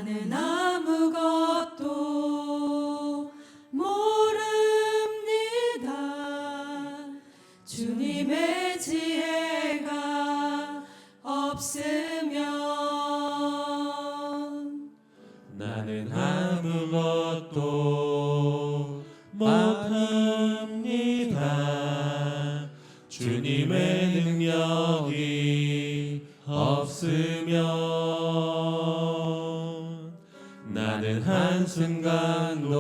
나는 아무것도 모릅니다. 주님의 지혜가 없으면 나는 아무것도 못합니다. 주님의 능력이 없으면 나는 한순간도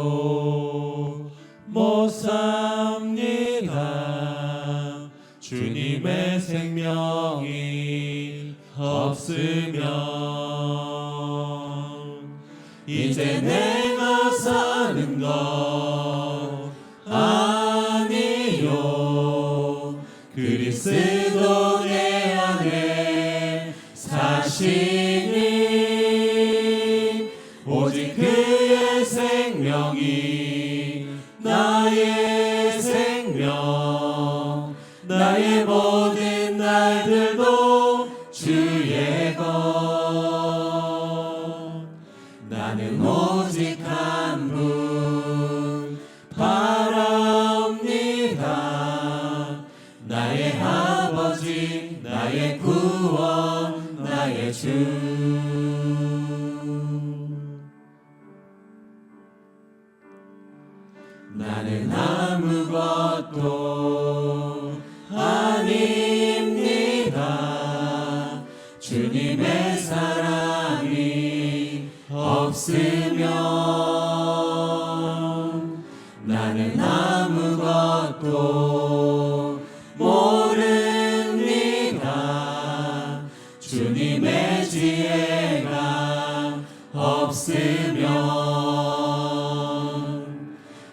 못 삽니다. 주님의 생명이 없으면 이제 내가 사는 것 아니요 그리스도 내 안에 사시니 오직 그의 생명이 나의 생명 나의 모든 날들도 주의 것 나는 오직 한 분 바라옵니다. 나의 아버지 나의 구원 나의 주 나는 아무것도 아닙니다. 주님의 사랑이 없으면 나는 아무것도 모릅니다. 주님의 지혜가 없으면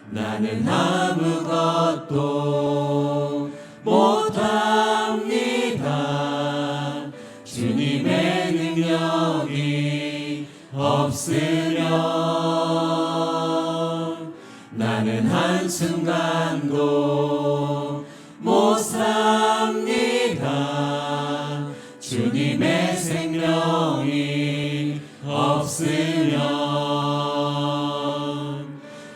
나는 아무것도 못합니다. 주님의 능력이 없으면 나는 한순간도 못 삽니다. 주님의 생명이 없으면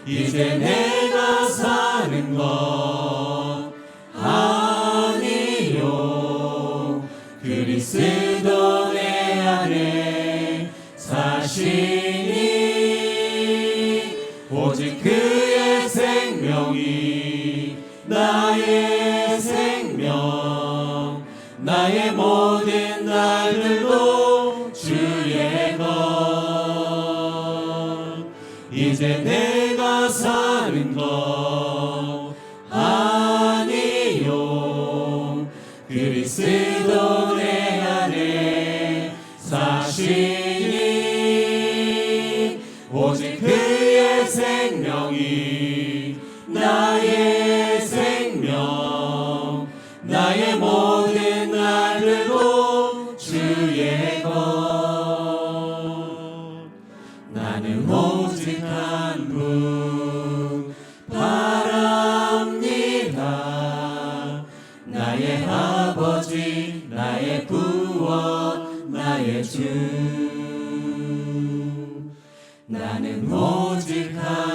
이제 내가 사는 것 아니요 그리스도 내 안에 사시니 오직 그의 생명이 나의 생명 나의 모든 날들도 주의 것 이제 내가 사는 것 아니요 그리스도 내 안에 사시니 오직 그의 생명이 나의 생명 나의 모든 날들도 주의 것 나는 오직 한 분 바랍니다. 나의 아버지 나의 구원 나의 주 나는 오직 한